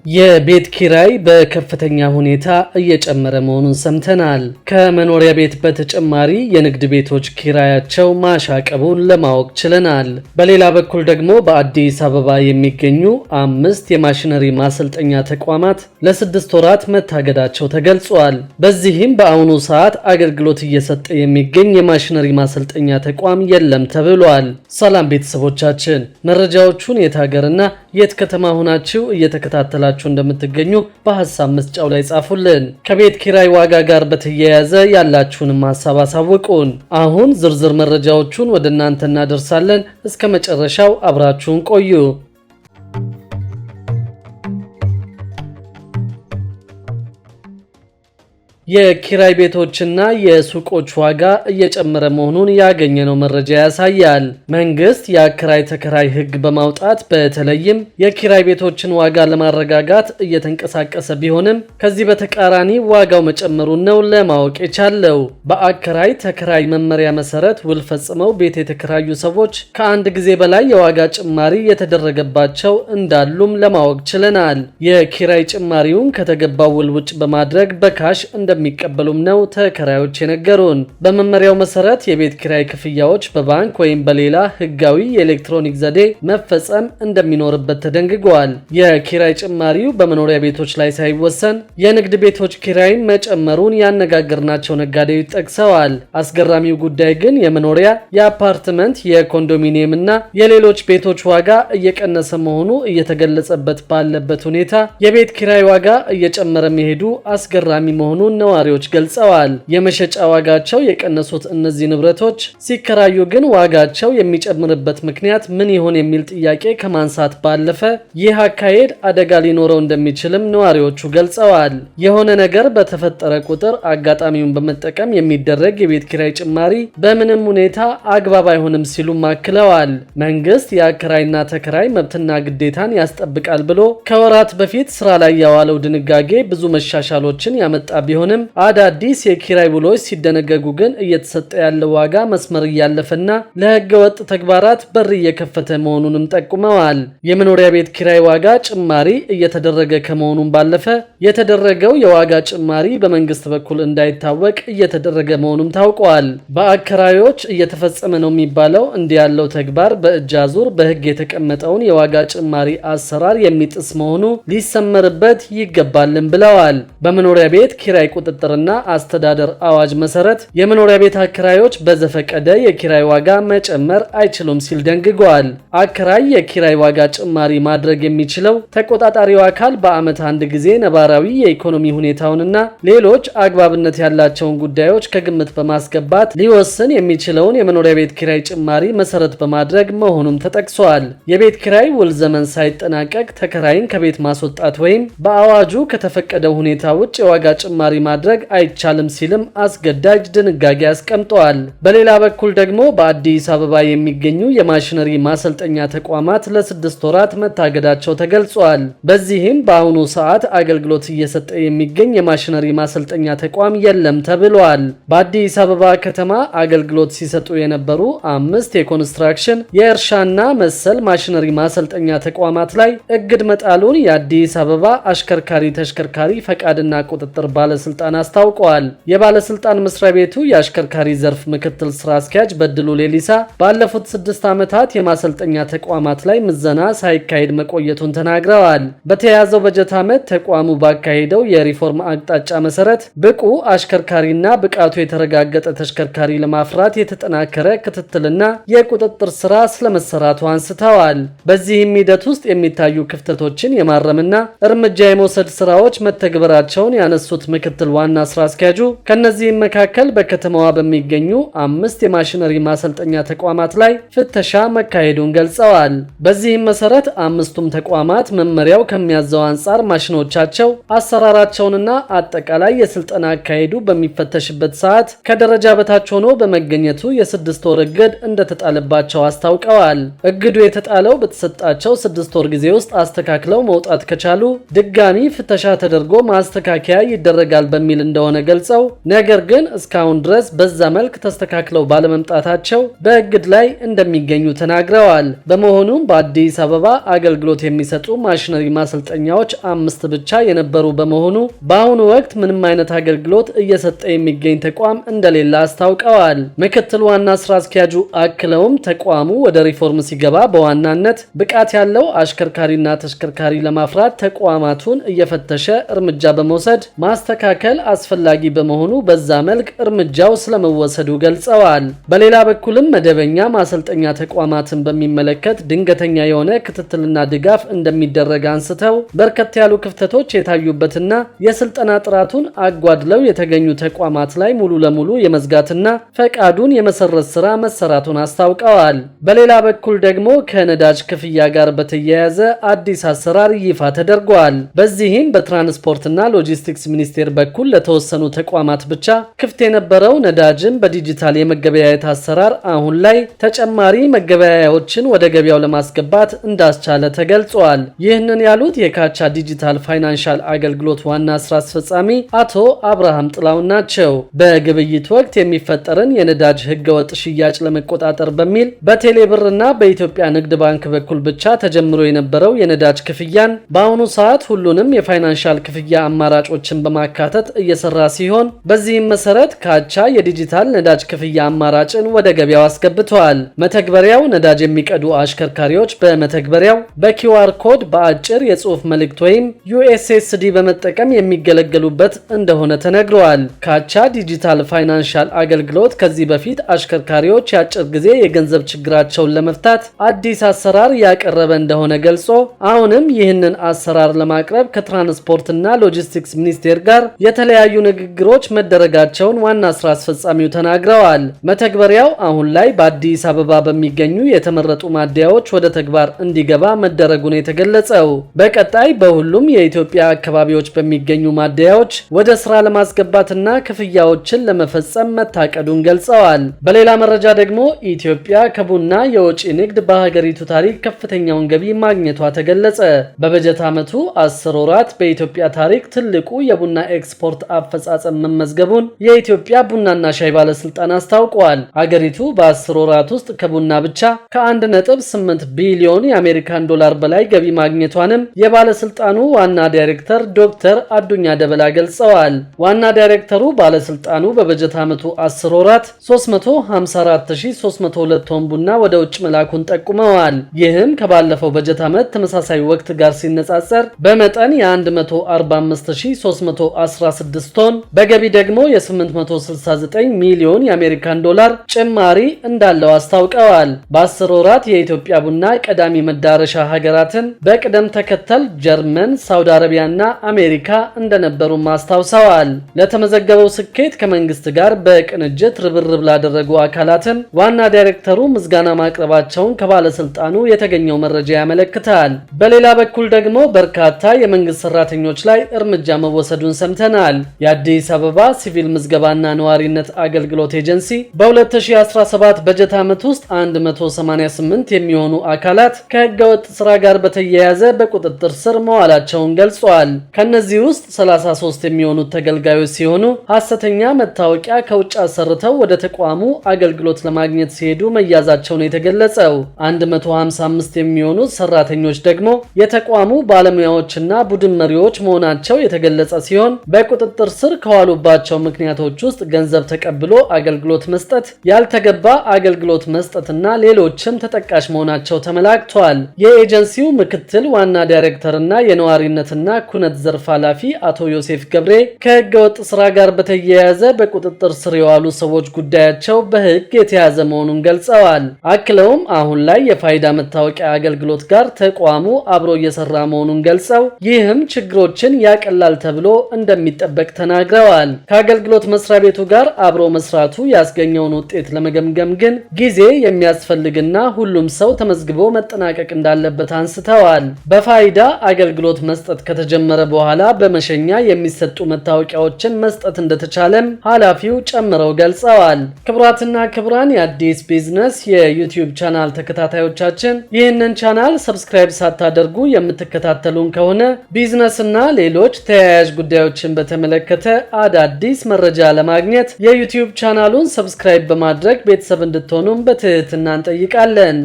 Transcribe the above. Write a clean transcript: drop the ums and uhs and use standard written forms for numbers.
የቤት ኪራይ በከፍተኛ ሁኔታ እየጨመረ መሆኑን ሰምተናል። ከመኖሪያ ቤት በተጨማሪ የንግድ ቤቶች ኪራያቸው ማሻቀቡን ለማወቅ ችለናል። በሌላ በኩል ደግሞ በአዲስ አበባ የሚገኙ 5 የማሽነሪ ማሰልጠኛ ተቋማት ለ6 ወራት መታገዳቸው ተገልጿል። በዚህም በአሁኑ ሰዓት አገልግሎት እየሰጠ የሚገኝ የማሽነሪ ማሰልጠኛ ተቋም የለም ተብሏል። ሰላም ቤተሰቦቻችን፣ መረጃዎቹን የት ሀገርና የት ከተማ ሆናችሁ እየተከታተላችሁ እንደምትገኙ በሐሳብ መስጫው ላይ ጻፉልን። ከቤት ኪራይ ዋጋ ጋር በተያያዘ ያላችሁንም ሐሳብ አሳውቁን። አሁን ዝርዝር መረጃዎቹን ወደ እናንተ እናደርሳለን። እስከ መጨረሻው አብራችሁን ቆዩ። የኪራይ ቤቶችና የሱቆች ዋጋ እየጨመረ መሆኑን ያገኘነው መረጃ ያሳያል። መንግስት የአከራይ ተከራይ ሕግ በማውጣት በተለይም የኪራይ ቤቶችን ዋጋ ለማረጋጋት እየተንቀሳቀሰ ቢሆንም ከዚህ በተቃራኒ ዋጋው መጨመሩን ነው ለማወቅ የቻለው። በአከራይ ተከራይ መመሪያ መሰረት ውል ፈጽመው ቤት የተከራዩ ሰዎች ከአንድ ጊዜ በላይ የዋጋ ጭማሪ የተደረገባቸው እንዳሉም ለማወቅ ችለናል። የኪራይ ጭማሪውን ከተገባው ውል ውጭ በማድረግ በካሽ እንደሚቀበሉም ነው ተከራዮች የነገሩን። በመመሪያው መሰረት የቤት ኪራይ ክፍያዎች በባንክ ወይም በሌላ ህጋዊ የኤሌክትሮኒክ ዘዴ መፈጸም እንደሚኖርበት ተደንግጓል። የኪራይ ጭማሪው በመኖሪያ ቤቶች ላይ ሳይወሰን የንግድ ቤቶች ኪራይ መጨመሩን ያነጋገርናቸው ነጋዴዎች ጠቅሰዋል። አስገራሚው ጉዳይ ግን የመኖሪያ፣ የአፓርትመንት፣ የኮንዶሚኒየም እና የሌሎች ቤቶች ዋጋ እየቀነሰ መሆኑ እየተገለጸበት ባለበት ሁኔታ የቤት ኪራይ ዋጋ እየጨመረ መሄዱ አስገራሚ መሆኑን ነዋሪዎች ገልጸዋል። የመሸጫ ዋጋቸው የቀነሱት እነዚህ ንብረቶች ሲከራዩ ግን ዋጋቸው የሚጨምርበት ምክንያት ምን ይሆን የሚል ጥያቄ ከማንሳት ባለፈ ይህ አካሄድ አደጋ ሊኖረው እንደሚችልም ነዋሪዎቹ ገልጸዋል። የሆነ ነገር በተፈጠረ ቁጥር አጋጣሚውን በመጠቀም የሚደረግ የቤት ኪራይ ጭማሪ በምንም ሁኔታ አግባብ አይሆንም ሲሉም አክለዋል። መንግስት የአከራይና ተከራይ መብትና ግዴታን ያስጠብቃል ብሎ ከወራት በፊት ስራ ላይ ያዋለው ድንጋጌ ብዙ መሻሻሎችን ያመጣ ቢሆንም አዳዲስ የኪራይ ውሎች ሲደነገጉ ግን እየተሰጠ ያለው ዋጋ መስመር እያለፈና ለህገ ወጥ ተግባራት በር እየከፈተ መሆኑንም ጠቁመዋል። የመኖሪያ ቤት ኪራይ ዋጋ ጭማሪ እየተደረገ ከመሆኑም ባለፈ የተደረገው የዋጋ ጭማሪ በመንግስት በኩል እንዳይታወቅ እየተደረገ መሆኑም ታውቋል። በአከራዮች እየተፈጸመ ነው የሚባለው እንዲህ ያለው ተግባር በእጅ አዙር በህግ የተቀመጠውን የዋጋ ጭማሪ አሰራር የሚጥስ መሆኑ ሊሰመርበት ይገባልን ብለዋል። በመኖሪያ ቤት ኪራይ ቁጥጥርና አስተዳደር አዋጅ መሰረት የመኖሪያ ቤት አከራዮች በዘፈቀደ የኪራይ ዋጋ መጨመር አይችሉም ሲል ደንግጓል። አከራይ የኪራይ ዋጋ ጭማሪ ማድረግ የሚችለው ተቆጣጣሪው አካል በዓመት አንድ ጊዜ ነባራዊ የኢኮኖሚ ሁኔታውንና ሌሎች አግባብነት ያላቸውን ጉዳዮች ከግምት በማስገባት ሊወስን የሚችለውን የመኖሪያ ቤት ኪራይ ጭማሪ መሰረት በማድረግ መሆኑም ተጠቅሷል። የቤት ኪራይ ውል ዘመን ሳይጠናቀቅ ተከራይን ከቤት ማስወጣት ወይም በአዋጁ ከተፈቀደው ሁኔታ ውጭ የዋጋ ጭማሪ ማድረግ አይቻልም ሲልም አስገዳጅ ድንጋጌ አስቀምጠዋል። በሌላ በኩል ደግሞ በአዲስ አበባ የሚገኙ የማሽነሪ ማሰልጠኛ ተቋማት ለ6 ወራት መታገዳቸው ተገልጿል። በዚህም በአሁኑ ሰዓት አገልግሎት እየሰጠ የሚገኝ የማሽነሪ ማሰልጠኛ ተቋም የለም ተብሏል። በአዲስ አበባ ከተማ አገልግሎት ሲሰጡ የነበሩ 5 የኮንስትራክሽን፣ የእርሻና መሰል ማሽነሪ ማሰልጠኛ ተቋማት ላይ እግድ መጣሉን የአዲስ አበባ አሽከርካሪ ተሽከርካሪ ፈቃድና ቁጥጥር ባለስልጣን አስታውቀዋል። የባለስልጣን መስሪያ ቤቱ የአሽከርካሪ ዘርፍ ምክትል ስራ አስኪያጅ በድሉ ሌሊሳ ባለፉት 6 ዓመታት የማሰልጠኛ ተቋማት ላይ ምዘና ሳይካሄድ መቆየቱን ተናግረዋል። በተያያዘው በጀት ዓመት ተቋሙ ባካሄደው የሪፎርም አቅጣጫ መሰረት ብቁ አሽከርካሪና ብቃቱ የተረጋገጠ ተሽከርካሪ ለማፍራት የተጠናከረ ክትትልና የቁጥጥር ስራ ስለመሰራቱ አንስተዋል። በዚህም ሂደት ውስጥ የሚታዩ ክፍተቶችን የማረምና እርምጃ የመውሰድ ስራዎች መተግበራቸውን ያነሱት ምክትል ዋና ስራ አስኪያጁ ከነዚህም መካከል በከተማዋ በሚገኙ 5 የማሽነሪ ማሰልጠኛ ተቋማት ላይ ፍተሻ መካሄዱን ገልጸዋል። በዚህም መሰረት 5ቱም ተቋማት መመሪያው ከሚያዘው አንጻር ማሽኖቻቸው አሰራራቸውንና አጠቃላይ የስልጠና አካሄዱ በሚፈተሽበት ሰዓት ከደረጃ በታች ሆኖ በመገኘቱ የ6 ወር እግድ እንደተጣለባቸው አስታውቀዋል። እግዱ የተጣለው በተሰጣቸው 6 ወር ጊዜ ውስጥ አስተካክለው መውጣት ከቻሉ ድጋሚ ፍተሻ ተደርጎ ማስተካከያ ይደረጋል በሚል እንደሆነ ገልጸው ነገር ግን እስካሁን ድረስ በዛ መልክ ተስተካክለው ባለመምጣታቸው በእግድ ላይ እንደሚገኙ ተናግረዋል። በመሆኑም በአዲስ አበባ አገልግሎት የሚሰጡ ማሽነሪ ማሰልጠኛዎች 5 ብቻ የነበሩ በመሆኑ በአሁኑ ወቅት ምንም አይነት አገልግሎት እየሰጠ የሚገኝ ተቋም እንደሌለ አስታውቀዋል። ምክትል ዋና ስራ አስኪያጁ አክለውም ተቋሙ ወደ ሪፎርም ሲገባ በዋናነት ብቃት ያለው አሽከርካሪና ተሽከርካሪ ለማፍራት ተቋማቱን እየፈተሸ እርምጃ በመውሰድ ማስተካከል አስፈላጊ በመሆኑ በዛ መልክ እርምጃው ስለመወሰዱ ገልጸዋል። በሌላ በኩልም መደበኛ ማሰልጠኛ ተቋማትን በሚመለከት ድንገተኛ የሆነ ክትትልና ድጋፍ እንደሚደረግ አንስተው በርከት ያሉ ክፍተቶች የታዩበትና የስልጠና ጥራቱን አጓድለው የተገኙ ተቋማት ላይ ሙሉ ለሙሉ የመዝጋትና ፈቃዱን የመሰረት ስራ መሰራቱን አስታውቀዋል። በሌላ በኩል ደግሞ ከነዳጅ ክፍያ ጋር በተያያዘ አዲስ አሰራር ይፋ ተደርጓል። በዚህም በትራንስፖርትና ሎጂስቲክስ ሚኒስቴር በኩል ለተወሰኑ ተቋማት ብቻ ክፍት የነበረው ነዳጅን በዲጂታል የመገበያየት አሰራር አሁን ላይ ተጨማሪ መገበያያዎችን ወደ ገበያው ለማስገባት እንዳስቻለ ተገልጿል። ይህንን ያሉት የካቻ ዲጂታል ፋይናንሻል አገልግሎት ዋና ስራ አስፈጻሚ አቶ አብርሃም ጥላው ናቸው። በግብይት ወቅት የሚፈጠርን የነዳጅ ህገወጥ ሽያጭ ለመቆጣጠር በሚል በቴሌብርና በኢትዮጵያ ንግድ ባንክ በኩል ብቻ ተጀምሮ የነበረው የነዳጅ ክፍያን በአሁኑ ሰዓት ሁሉንም የፋይናንሻል ክፍያ አማራጮችን በማካተት እየሰራ ሲሆን በዚህም መሰረት ካቻ የዲጂታል ነዳጅ ክፍያ አማራጭን ወደ ገበያው አስገብተዋል። መተግበሪያው ነዳጅ የሚቀዱ አሽከርካሪዎች በመተግበሪያው በኪውአር ኮድ በአጭር የጽሑፍ መልእክት ወይም ዩኤስኤስዲ በመጠቀም የሚገለገሉበት እንደሆነ ተነግረዋል። ካቻ ዲጂታል ፋይናንሻል አገልግሎት ከዚህ በፊት አሽከርካሪዎች የአጭር ጊዜ የገንዘብ ችግራቸውን ለመፍታት አዲስ አሰራር ያቀረበ እንደሆነ ገልጾ አሁንም ይህንን አሰራር ለማቅረብ ከትራንስፖርትና ሎጂስቲክስ ሚኒስቴር ጋር የተለያዩ ንግግሮች መደረጋቸውን ዋና ስራ አስፈጻሚው ተናግረዋል። መተግበሪያው አሁን ላይ በአዲስ አበባ በሚገኙ የተመረጡ ማደያዎች ወደ ተግባር እንዲገባ መደረጉን የተገለጸው በቀጣይ በሁሉም የኢትዮጵያ አካባቢዎች በሚገኙ ማደያዎች ወደ ስራ ለማስገባትና ክፍያዎችን ለመፈጸም መታቀዱን ገልጸዋል። በሌላ መረጃ ደግሞ ኢትዮጵያ ከቡና የወጪ ንግድ በሀገሪቱ ታሪክ ከፍተኛውን ገቢ ማግኘቷ ተገለጸ። በበጀት ዓመቱ 10 ወራት በኢትዮጵያ ታሪክ ትልቁ የቡና ኤክስፖርት አፈጻጸም መመዝገቡን የኢትዮጵያ ቡናና ሻይ ባለስልጣን አስታውቋል። ሀገሪቱ በ10 ወራት ውስጥ ከቡና ብቻ ከ1.8 ቢሊዮን የአሜሪካን ዶላር በላይ ገቢ ማግኘቷንም የባለስልጣኑ ዋና ዳይሬክተር ዶክተር አዱኛ ደበላ ገልጸዋል። ዋና ዳይሬክተሩ ባለስልጣኑ በበጀት ዓመቱ 10 ወራት 354302 ቶን ቡና ወደ ውጭ መላኩን ጠቁመዋል። ይህም ከባለፈው በጀት ዓመት ተመሳሳይ ወቅት ጋር ሲነጻጸር በመጠን የ154316 ቶን በገቢ ደግሞ የ869 ሚሊዮን የአሜሪካን ዶላር ጭማሪ እንዳለው አስታውቀዋል። በ10 ወራት የኢትዮጵያ ቡና ቀዳሚ መዳረሻ ሀገራትን በቅደም ተከተል ጀርመን፣ ሳውዲ አረቢያና አሜሪካ እንደነበሩም አስታውሰዋል። ለተመዘገበው ስኬት ከመንግስት ጋር በቅንጅት ርብርብ ላደረጉ አካላትን ዋና ዳይሬክተሩ ምስጋና ማቅረባቸውን ከባለስልጣኑ የተገኘው መረጃ ያመለክታል። በሌላ በኩል ደግሞ በርካታ የመንግስት ሰራተኞች ላይ እርምጃ መወሰዱን ሰምተናል። የአዲስ አበባ ሲቪል ምዝገባና ነዋሪነት አገልግሎት ኤጀንሲ በ2017 በጀት ዓመት ውስጥ 188 የሚሆኑ አካላት ከህገወጥ ስራ ጋር በተያያዘ በቁጥጥር ስር መዋላቸውን ገልጿል። ከነዚህ ውስጥ 33 የሚሆኑት ተገልጋዮች ሲሆኑ ሐሰተኛ መታወቂያ ከውጭ አሰርተው ወደ ተቋሙ አገልግሎት ለማግኘት ሲሄዱ መያዛቸውን የተገለጸው 155 የሚሆኑት ሰራተኞች ደግሞ የተቋሙ ባለሙያዎችና ቡድን መሪዎች መሆናቸው የተገለጸ ሲሆን በቁጥጥር ስር ከዋሉባቸው ምክንያቶች ውስጥ ገንዘብ ተቀብሎ አገልግሎት መስጠት፣ ያልተገባ አገልግሎት መስጠትና ሌሎችም ተጠቃሽ መሆናቸው ተመላክቷል። የኤጀንሲው ምክትል ዋና ዳይሬክተርና የነዋሪነትና ኩነት ዘርፍ ኃላፊ አቶ ዮሴፍ ገብሬ ከህገወጥ ስራ ጋር በተያያዘ በቁጥጥር ስር የዋሉ ሰዎች ጉዳያቸው በህግ የተያዘ መሆኑን ገልጸዋል። አክለውም አሁን ላይ የፋይዳ መታወቂያ አገልግሎት ጋር ተቋሙ አብሮ እየሰራ መሆኑን ገልጸው ይህም ችግሮችን ያቀላል ተብሎ እንደሚጠበቅ ተናግረዋል። ከአገልግሎት መስሪያ ቤቱ ጋር አብሮ መስራቱ ያስገኘውን ውጤት ለመገምገም ግን ጊዜ የሚያስፈልግና ሁሉም ሰው ተመዝግቦ መጠናቀቅ እንዳለበት አንስተዋል። በፋይዳ አገልግሎት መስጠት ከተጀመረ በኋላ በመሸኛ የሚሰጡ መታወቂያዎችን መስጠት እንደተቻለም ኃላፊው ጨምረው ገልጸዋል። ክቡራትና ክቡራን የአዲስ ቢዝነስ የዩቲዩብ ቻናል ተከታታዮቻችን ይህንን ቻናል ሰብስክራይብ ሳታደርጉ የምትከታተሉን ከሆነ ቢዝነስና ሌሎች ተያያዥ ጉዳዮችን በተመለከተ አዳዲስ መረጃ ለማግኘት የዩቲዩብ ቻናሉን ሰብስክራይብ በማድረግ ቤተሰብ እንድትሆኑም በትህትና እንጠይቃለን።